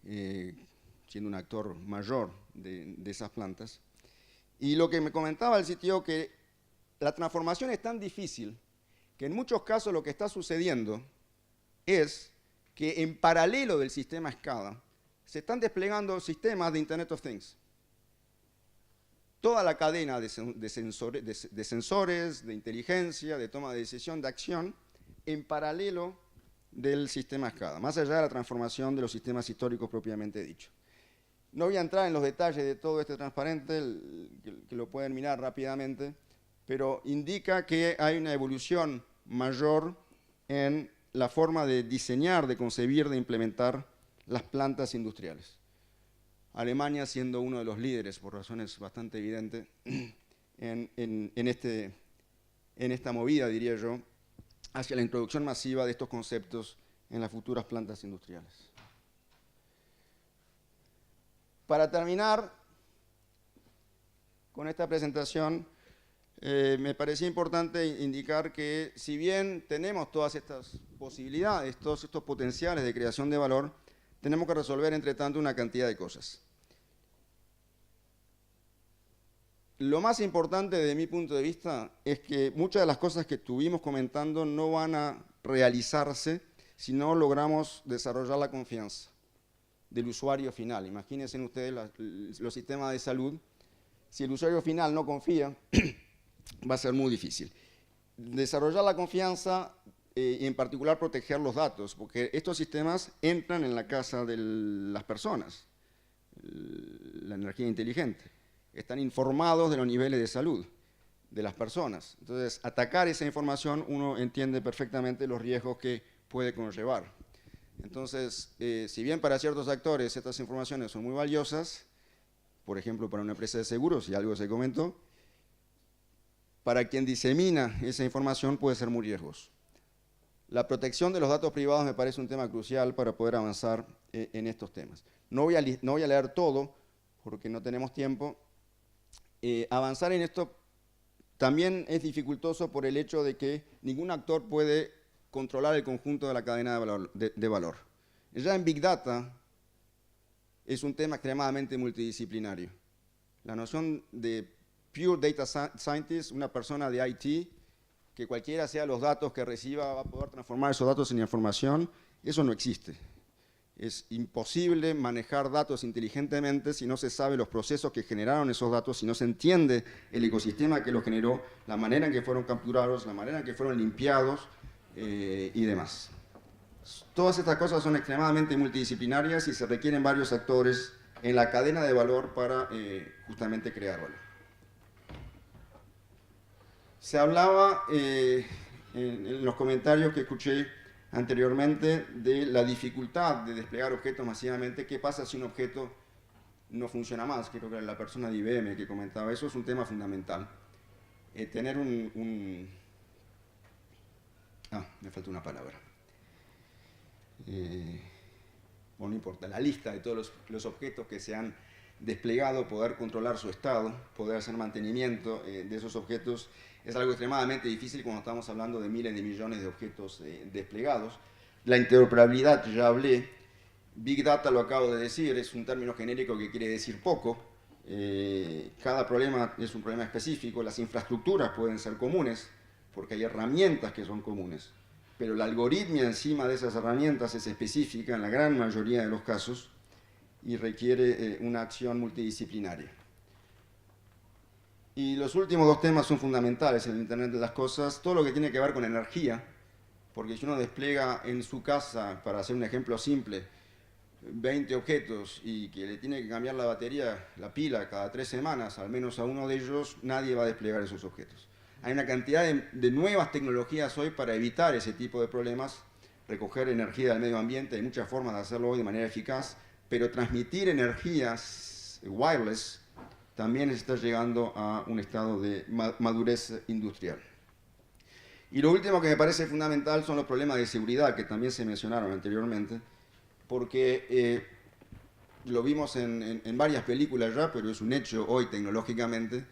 S2: siendo un actor mayor de esas plantas. Y lo que me comentaba el CTO, que la transformación es tan difícil que en muchos casos lo que está sucediendo es que en paralelo del sistema SCADA se están desplegando sistemas de Internet of Things. Toda la cadena de sensores, de inteligencia, de toma de decisión, de acción, en paralelo del sistema SCADA, más allá de la transformación de los sistemas históricos propiamente dicho. No voy a entrar en los detalles de todo este transparente, que lo pueden mirar rápidamente, pero indica que hay una evolución mayor en la forma de diseñar, de concebir, de implementar las plantas industriales. Alemania siendo uno de los líderes, por razones bastante evidentes, en esta movida, diría yo, hacia la introducción masiva de estos conceptos en las futuras plantas industriales. Para terminar con esta presentación, me parecía importante indicar que si bien tenemos todas estas posibilidades, todos estos potenciales de creación de valor, tenemos que resolver, entre tanto, una cantidad de cosas. Lo más importante desde mi punto de vista es que muchas de las cosas que estuvimos comentando no van a realizarse si no logramos desarrollar la confianza del usuario final. Imagínense ustedes los sistemas de salud. Si el usuario final no confía, va a ser muy difícil. Desarrollar la confianza y en particular proteger los datos, porque estos sistemas entran en la casa de las personas, la energía inteligente. Están informados de los niveles de salud de las personas. Entonces, atacar esa información, uno entiende perfectamente los riesgos que puede conllevar. Entonces, si bien para ciertos actores estas informaciones son muy valiosas, por ejemplo, para una empresa de seguros, y algo se comentó, para quien disemina esa información puede ser muy riesgoso. La protección de los datos privados me parece un tema crucial para poder avanzar en estos temas. No voy a leer todo, porque no tenemos tiempo. Avanzar en esto también es dificultoso por el hecho de que ningún actor puede controlar el conjunto de la cadena de valor. Ya en Big Data es un tema extremadamente multidisciplinario. La noción de Pure Data Scientist, una persona de IT, que cualquiera sea los datos que reciba va a poder transformar esos datos en información, eso no existe. Es imposible manejar datos inteligentemente si no se sabe los procesos que generaron esos datos, si no se entiende el ecosistema que los generó, la manera en que fueron capturados, la manera en que fueron limpiados y demás. Todas estas cosas son extremadamente multidisciplinarias y se requieren varios actores en la cadena de valor para justamente crear valor. Se hablaba en los comentarios que escuché anteriormente de la dificultad de desplegar objetos masivamente. ¿Qué pasa si un objeto no funciona más? Creo que era la persona de IBM que comentaba eso, es un tema fundamental. Tener me falta una palabra. Bueno, no importa, la lista de todos los objetos que se han desplegado, poder controlar su estado, poder hacer mantenimiento de esos objetos, es algo extremadamente difícil cuando estamos hablando de miles de millones de objetos desplegados. La interoperabilidad, ya hablé. Big Data, lo acabo de decir, es un término genérico que quiere decir poco. Cada problema es un problema específico. Las infraestructuras pueden ser comunes, porque hay herramientas que son comunes. Pero la algoritmia encima de esas herramientas es específica en la gran mayoría de los casos y requiere una acción multidisciplinaria. Y los últimos dos temas son fundamentales en el Internet de las Cosas, todo lo que tiene que ver con energía, porque si uno despliega en su casa, para hacer un ejemplo simple, 20 objetos y que le tiene que cambiar la batería, la pila cada 3 semanas, al menos a uno de ellos, nadie va a desplegar esos objetos. Hay una cantidad de nuevas tecnologías hoy para evitar ese tipo de problemas, recoger energía del medio ambiente, hay muchas formas de hacerlo hoy de manera eficaz, pero transmitir energías wireless también está llegando a un estado de madurez industrial. Y lo último que me parece fundamental son los problemas de seguridad, que también se mencionaron anteriormente, porque lo vimos en varias películas ya, pero es un hecho hoy tecnológicamente.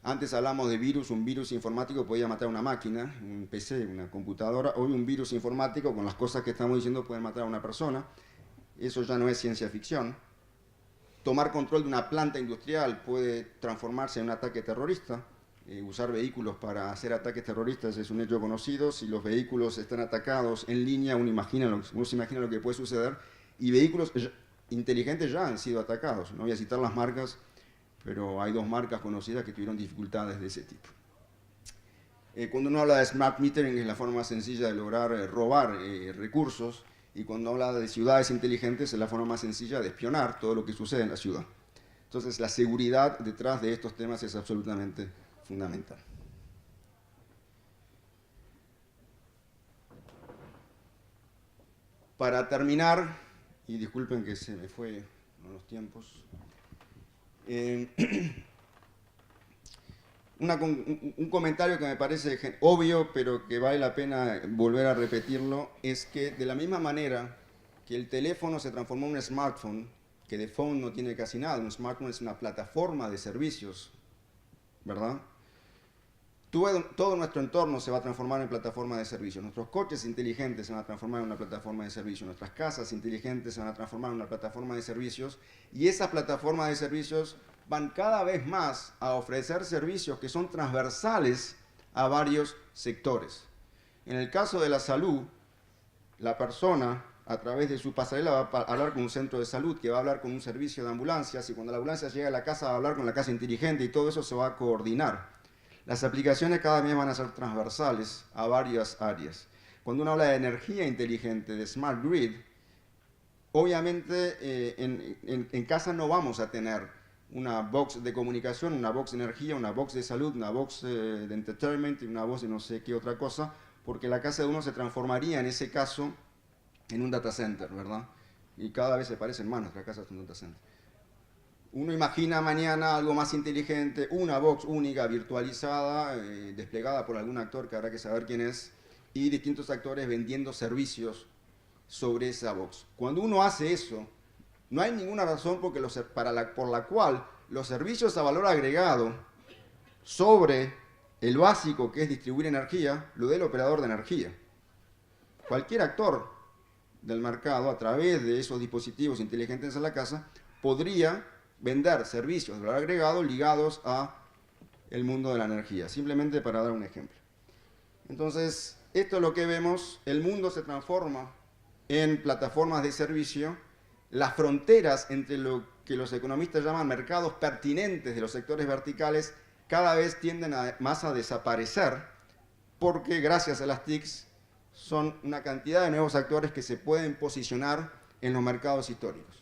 S2: Antes hablamos de virus, un virus informático podía matar a una máquina, un PC, una computadora. Hoy un virus informático, con las cosas que estamos diciendo, puede matar a una persona. Eso ya no es ciencia ficción. Tomar control de una planta industrial puede transformarse en un ataque terrorista. Usar vehículos para hacer ataques terroristas es un hecho conocido. Si los vehículos están atacados en línea, uno se imagina lo que puede suceder. Y vehículos inteligentes ya han sido atacados. No voy a citar las marcas, pero hay 2 marcas conocidas que tuvieron dificultades de ese tipo. Cuando uno habla de smart metering es la forma más sencilla de lograr robar recursos. Y cuando habla de ciudades inteligentes es la forma más sencilla de espionar todo lo que sucede en la ciudad. Entonces la seguridad detrás de estos temas es absolutamente fundamental. Para terminar, y disculpen que se me fue los tiempos, un comentario que me parece obvio, pero que vale la pena volver a repetirlo, es que de la misma manera que el teléfono se transformó en un smartphone, que de phone no tiene casi nada, un smartphone es una plataforma de servicios, ¿verdad? Todo nuestro entorno se va a transformar en plataforma de servicios. Nuestros coches inteligentes se van a transformar en una plataforma de servicios. Nuestras casas inteligentes se van a transformar en una plataforma de servicios. Y esas plataformas de servicios van cada vez más a ofrecer servicios que son transversales a varios sectores. En el caso de la salud, la persona a través de su pasarela va a hablar con un centro de salud, que va a hablar con un servicio de ambulancias, y cuando la ambulancia llega a la casa va a hablar con la casa inteligente, y todo eso se va a coordinar. Las aplicaciones cada vez van a ser transversales a varias áreas. Cuando uno habla de energía inteligente, de smart grid, obviamente en casa no vamos a tener una box de comunicación, una box de energía, una box de salud, una box de entertainment, una box de no sé qué otra cosa, porque la casa de uno se transformaría en ese caso en un data center, ¿verdad? Y cada vez se parecen más nuestras casas a un data center. Uno imagina mañana algo más inteligente, una box única, virtualizada, desplegada por algún actor que habrá que saber quién es, y distintos actores vendiendo servicios sobre esa box. Cuando uno hace eso, no hay ninguna razón por la cual los servicios a valor agregado sobre el básico, que es distribuir energía, lo dé el operador de energía. Cualquier actor del mercado, a través de esos dispositivos inteligentes en la casa, podría vender servicios de valor agregado ligados a el mundo de la energía, simplemente para dar un ejemplo. Entonces, esto es lo que vemos, el mundo se transforma en plataformas de servicio, las fronteras entre lo que los economistas llaman mercados pertinentes de los sectores verticales cada vez tienden más a desaparecer, porque gracias a las TICs son una cantidad de nuevos actores que se pueden posicionar en los mercados históricos.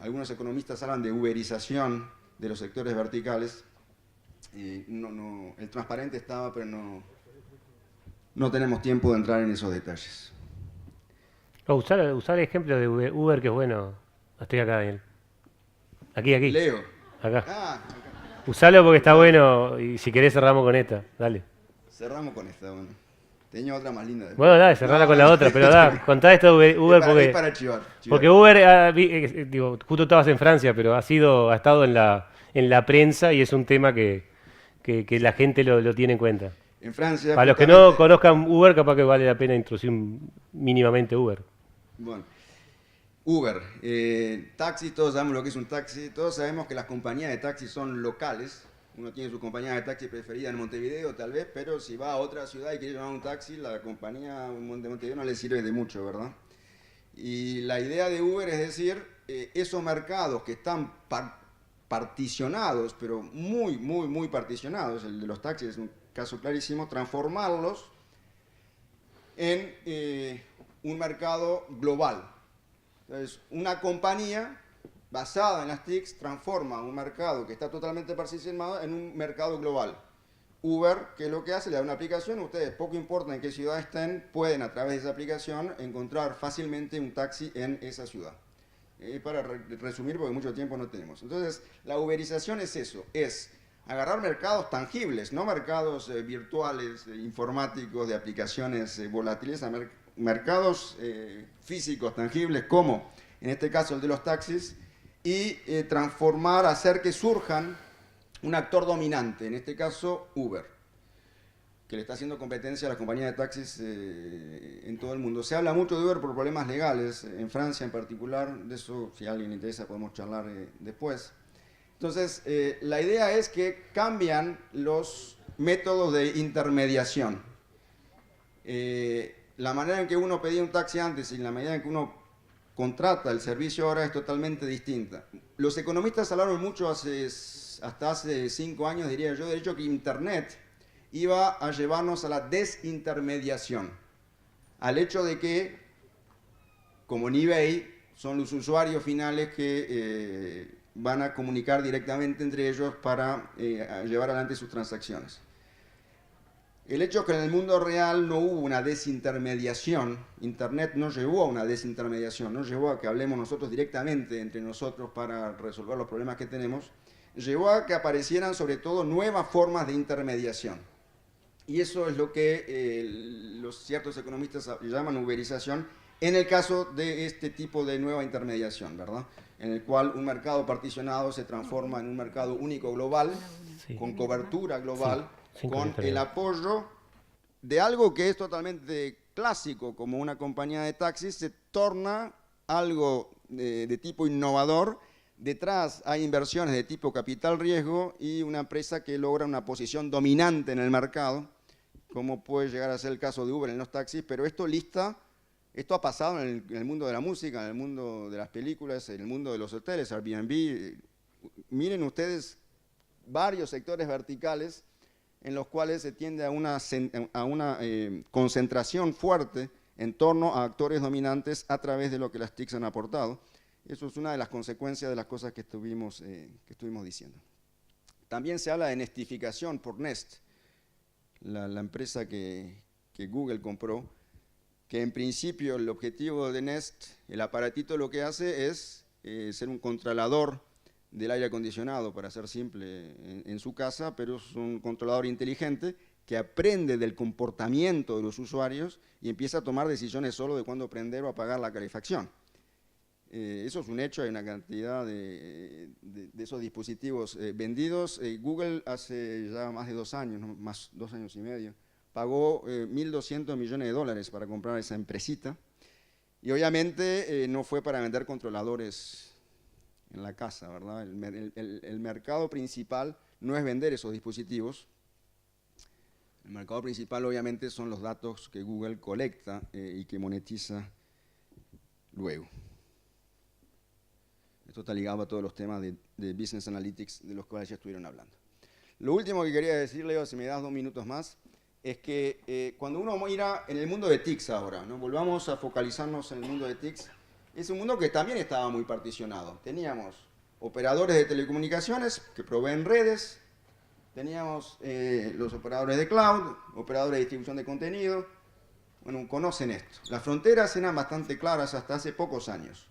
S2: Algunos economistas hablan de uberización de los sectores verticales. El transparente estaba, pero no tenemos tiempo de entrar en esos detalles.
S1: Usar el ejemplo de Uber, que es bueno. Estoy acá, Daniel. Aquí.
S2: Leo.
S1: Acá.
S2: Acá.
S1: Usalo porque está bueno y si querés cerramos con esta. Dale.
S2: Cerramos con esta, bueno. Tenía otra más linda.
S1: Bueno, dale, cerrala con la otra, pero contá esto de Uber
S2: es
S1: porque...
S2: para chivar.
S1: Porque Uber, digo, justo estabas en Francia, pero ha estado en la prensa y es un tema que la gente lo tiene en cuenta.
S2: En Francia...
S1: Para los que no conozcan Uber, capaz que vale la pena introducir mínimamente Uber.
S2: Bueno, Uber, taxi, todos sabemos lo que es un taxi, todos sabemos que las compañías de taxi son locales. Uno tiene su compañía de taxi preferida en Montevideo, tal vez, pero si va a otra ciudad y quiere llamar un taxi, la compañía de Montevideo no le sirve de mucho, ¿verdad? Y la idea de Uber es decir, esos mercados que están particionados, pero muy particionados, el de los taxis es un caso clarísimo, transformarlos en un mercado global. Entonces, una compañía basada en las TICs transforma un mercado que está totalmente particionado en un mercado global. Uber, ¿qué es lo que hace? Le da una aplicación, ustedes, poco importa en qué ciudad estén, pueden a través de esa aplicación encontrar fácilmente un taxi en esa ciudad. Para resumir, porque mucho tiempo no tenemos. Entonces, la uberización es eso, es agarrar mercados tangibles, no mercados virtuales, informáticos, de aplicaciones volátiles, a mercados físicos, tangibles, como en este caso el de los taxis, y transformar, hacer que surjan un actor dominante, en este caso Uber, que le está haciendo competencia a las compañías de taxis en todo el mundo. Se habla mucho de Uber por problemas legales, en Francia en particular, de eso si a alguien le interesa podemos charlar después. Entonces, la idea es que cambian los métodos de intermediación. La manera en que uno pedía un taxi antes y la manera en que uno contrata el servicio ahora es totalmente distinta. Los economistas hablaron mucho hasta hace 5 años, diría yo, de hecho que Internet iba a llevarnos a la desintermediación, al hecho de que, como en eBay, son los usuarios finales que van a comunicar directamente entre ellos para llevar adelante sus transacciones. El hecho es que en el mundo real no hubo una desintermediación, Internet no llevó a una desintermediación, no llevó a que hablemos nosotros directamente entre nosotros para resolver los problemas que tenemos, llevó a que aparecieran sobre todo nuevas formas de intermediación. Y eso es lo que los ciertos economistas llaman uberización, en el caso de este tipo de nueva intermediación, ¿verdad? En el cual un mercado particionado se transforma en un mercado único global, sí, con cobertura global, sí, con el apoyo de algo que es totalmente clásico, como una compañía de taxis, se torna algo de tipo innovador. Detrás hay inversiones de tipo capital riesgo y una empresa que logra una posición dominante en el mercado, como puede llegar a ser el caso de Uber en los taxis, pero esto ha pasado en el mundo de la música, en el mundo de las películas, en el mundo de los hoteles, Airbnb. Miren ustedes varios sectores verticales en los cuales se tiende a una concentración fuerte en torno a actores dominantes a través de lo que las TICs han aportado. Eso es una de las consecuencias de las cosas que estuvimos diciendo. También se habla de nestificación por Nest, la empresa que Google compró, que en principio el objetivo de Nest, el aparatito lo que hace es ser un controlador del aire acondicionado, para ser simple, en su casa, pero es un controlador inteligente que aprende del comportamiento de los usuarios y empieza a tomar decisiones solo de cuándo prender o apagar la calefacción. Eso es un hecho, hay una cantidad de esos dispositivos vendidos. Google hace ya más de 2 años, ¿no? Más 2 años y medio, pagó $1.200 millones para comprar esa empresita y obviamente no fue para vender controladores en la casa, ¿verdad? El mercado principal no es vender esos dispositivos. El mercado principal obviamente son los datos que Google colecta y que monetiza luego. Esto está ligado a todos los temas de Business Analytics de los cuales ya estuvieron hablando. Lo último que quería decir, Leo, si me das 2 minutos más, es que cuando uno mira en el mundo de TICs ahora, ¿no? Volvamos a focalizarnos en el mundo de TICs, es un mundo que también estaba muy particionado. Teníamos operadores de telecomunicaciones que proveen redes, teníamos los operadores de cloud, operadores de distribución de contenido. Bueno, conocen esto. Las fronteras eran bastante claras hasta hace pocos años.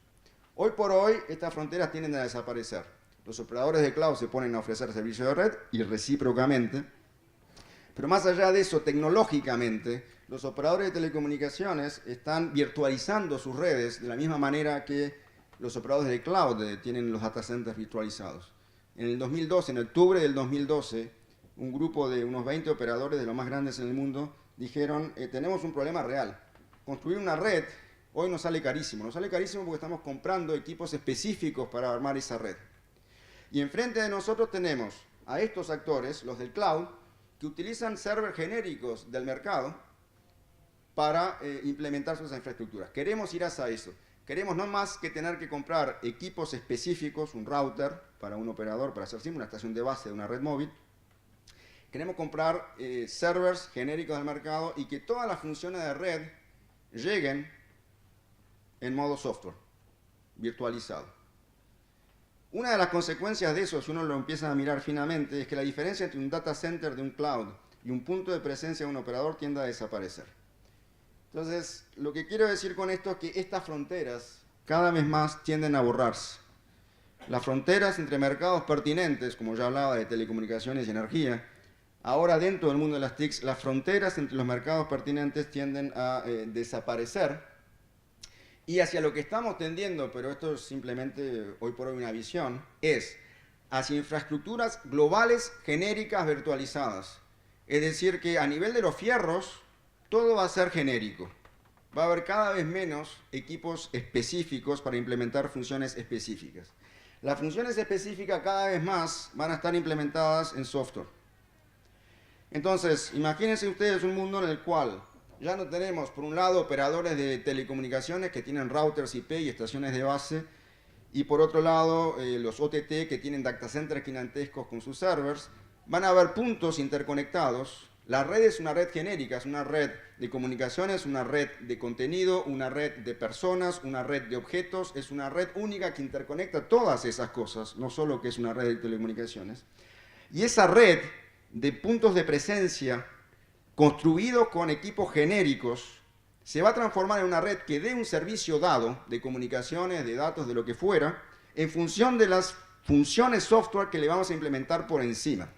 S2: Hoy por hoy, estas fronteras tienden a desaparecer. Los operadores de cloud se ponen a ofrecer servicios de red y recíprocamente. Pero más allá de eso, tecnológicamente, los operadores de telecomunicaciones están virtualizando sus redes de la misma manera que los operadores de cloud tienen los data centers virtualizados. En el 2012, en octubre del 2012, un grupo de unos 20 operadores de los más grandes en el mundo dijeron, tenemos un problema real. Construir una red hoy nos sale carísimo. Nos sale carísimo porque estamos comprando equipos específicos para armar esa red. Y enfrente de nosotros tenemos a estos actores, los del cloud, que utilizan servers genéricos del mercado para implementar sus infraestructuras. Queremos ir hacia eso. Queremos no más que tener que comprar equipos específicos, un router para un operador, para hacer simple, una estación de base de una red móvil. Queremos comprar servers genéricos del mercado y que todas las funciones de red lleguen en modo software, virtualizado. Una de las consecuencias de eso, si uno lo empieza a mirar finamente, es que la diferencia entre un data center de un cloud y un punto de presencia de un operador tiende a desaparecer. Entonces, lo que quiero decir con esto es que estas fronteras cada vez más tienden a borrarse. Las fronteras entre mercados pertinentes, como ya hablaba de telecomunicaciones y energía, ahora dentro del mundo de las TICs, las fronteras entre los mercados pertinentes tienden a desaparecer. Y hacia lo que estamos tendiendo, pero esto es simplemente hoy por hoy una visión, es hacia infraestructuras globales genéricas virtualizadas. Es decir, que a nivel de los fierros, todo va a ser genérico. Va a haber cada vez menos equipos específicos para implementar funciones específicas. Las funciones específicas cada vez más van a estar implementadas en software. Entonces, imagínense ustedes un mundo en el cual ya no tenemos, por un lado, operadores de telecomunicaciones que tienen routers IP y estaciones de base, y por otro lado, los OTT que tienen data centers gigantescos con sus servers. Van a haber puntos interconectados. La red es una red genérica, es una red de comunicaciones, una red de contenido, una red de personas, una red de objetos. Es una red única que interconecta todas esas cosas, no solo que es una red de telecomunicaciones. Y esa red de puntos de presencia construido con equipos genéricos, se va a transformar en una red que dé un servicio dado de comunicaciones, de datos, de lo que fuera, en función de las funciones software que le vamos a implementar por encima.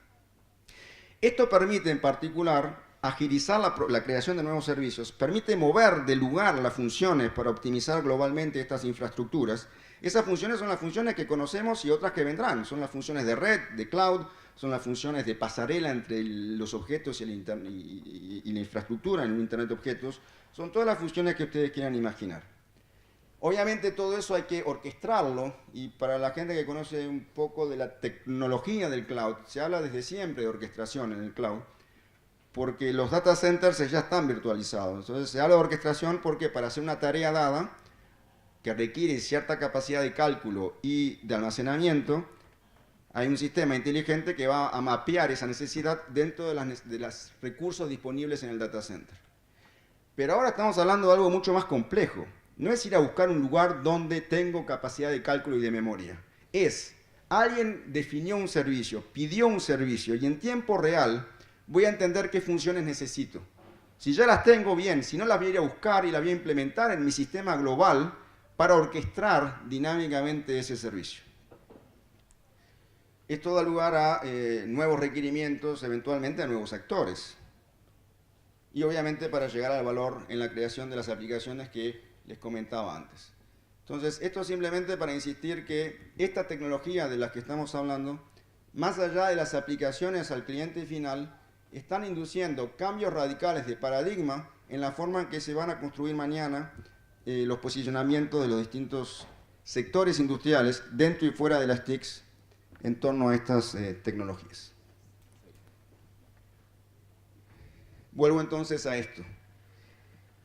S2: Esto permite en particular agilizar la creación de nuevos servicios, permite mover de lugar las funciones para optimizar globalmente estas infraestructuras. Esas funciones son las funciones que conocemos y otras que vendrán. Son las funciones de red, de cloud, son las funciones de pasarela entre los objetos y la infraestructura en un Internet de objetos. Son todas las funciones que ustedes quieran imaginar. Obviamente todo eso hay que orquestarlo, y para la gente que conoce un poco de la tecnología del cloud, se habla desde siempre de orquestación en el cloud, porque los data centers ya están virtualizados. Entonces se habla de orquestación porque para hacer una tarea dada, que requiere cierta capacidad de cálculo y de almacenamiento, hay un sistema inteligente que va a mapear esa necesidad dentro de los recursos disponibles en el data center. Pero ahora estamos hablando de algo mucho más complejo. No es ir a buscar un lugar donde tengo capacidad de cálculo y de memoria. Es, alguien definió un servicio, pidió un servicio, y en tiempo real voy a entender qué funciones necesito. Si ya las tengo bien, si no las voy a ir a buscar y las voy a implementar en mi sistema global para orquestar dinámicamente ese servicio. Esto da lugar a nuevos requerimientos, eventualmente a nuevos actores. Y obviamente para llegar al valor en la creación de las aplicaciones que les comentaba antes. Entonces, esto simplemente para insistir que esta tecnología de la que estamos hablando, más allá de las aplicaciones al cliente final, están induciendo cambios radicales de paradigma en la forma en que se van a construir mañana los posicionamientos de los distintos sectores industriales dentro y fuera de las TICs en torno a estas tecnologías. Vuelvo entonces a esto.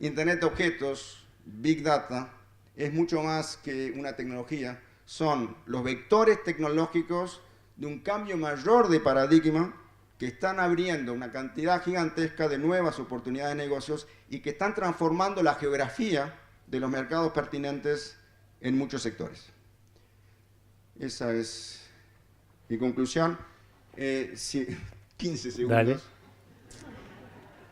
S2: Internet de objetos, Big Data, es mucho más que una tecnología. Son los vectores tecnológicos de un cambio mayor de paradigma que están abriendo una cantidad gigantesca de nuevas oportunidades de negocios y que están transformando la geografía de los mercados pertinentes en muchos sectores. Esa es mi conclusión. 15 segundos.
S1: Dale.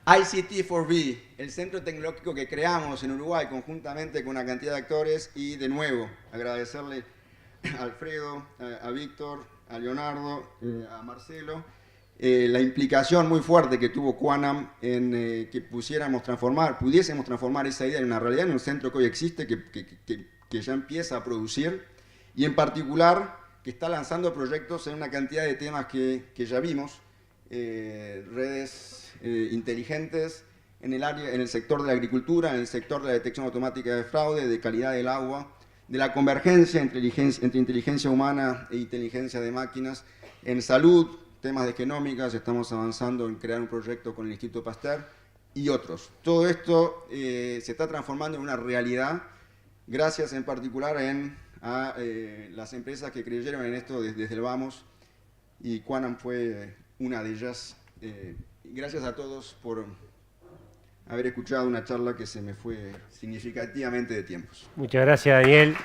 S2: ICT4B, el centro tecnológico que creamos en Uruguay conjuntamente con una cantidad de actores, y de nuevo agradecerle a Alfredo, a Víctor, a Leonardo, a Marcelo, la implicación muy fuerte que tuvo Quanam en que pudiésemos transformar esa idea en una realidad, en un centro que hoy existe, que ya empieza a producir, y en particular que está lanzando proyectos en una cantidad de temas que ya vimos, redes inteligentes en el sector de la agricultura, en el sector de la detección automática de fraude, de calidad del agua, de la convergencia entre inteligencia humana e inteligencia de máquinas, en salud, temas de genómicas, estamos avanzando en crear un proyecto con el Instituto Pasteur y otros. Todo esto se está transformando en una realidad, gracias en particular a las empresas que creyeron en esto desde el vamos, y Quanam fue una de ellas. Gracias a todos por haber escuchado una charla que se me fue significativamente de tiempos.
S1: Muchas gracias, Daniel.